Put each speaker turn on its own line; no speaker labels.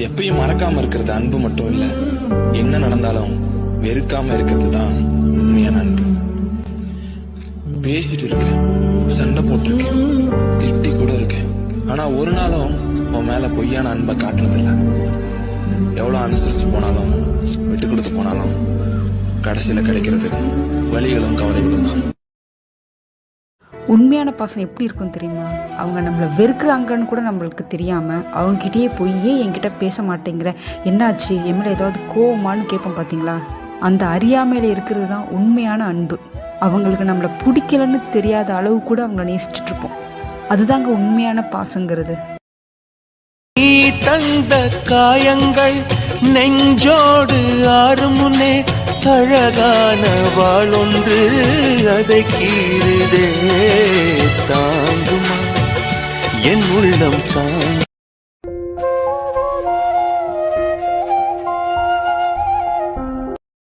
எப்பயும் மறக்காம இருக்கிறது அன்பு மட்டும் இல்ல, என்ன நடந்தாலும் வெறுக்காம இருக்கிறது தான் உண்மையான அன்பு. பேசிட்டு இருக்கேன், சண்டை போட்டிருக்கேன், திட்டி கூட இருக்கேன், ஆனா ஒரு நாளும் உன் மேல பொய்யான அன்பை காட்டுறதில்ல. எவ்வளவு அனுசரிச்சு போனாலும் விட்டு கொடுத்து போனாலும் கடைசியில கிடைக்கிறது வலிகளும் கவலைகளும் தான்.
உண்மையான பாசம் எப்படி இருக்கும் தெரியுமா? அவங்க நம்மளை வெறுக்கிறாங்கன்னு கூட நம்மளுக்கு தெரியாமல் அவங்ககிட்டயே போய் என்கிட்ட பேச மாட்டேங்கிற, என்னாச்சு, என் மேலே ஏதாவது கோவமானு கேட்போம் பார்த்தீங்களா? அந்த அறியாமையில் இருக்கிறது தான் உண்மையான அன்பு. அவங்களுக்கு நம்மளை பிடிக்கலன்னு தெரியாத அளவு கூட அவங்கள நேசிச்சுட்டு இருப்போம். அதுதாங்க உண்மையான பாசங்கிறது.
நீ தந்த காயங்கள் நெஞ்சோடு ஆறுமுனே, அழகான வாளொன்று அதை கீறுதே, தாங்குமா என் உள்ளம் தான்.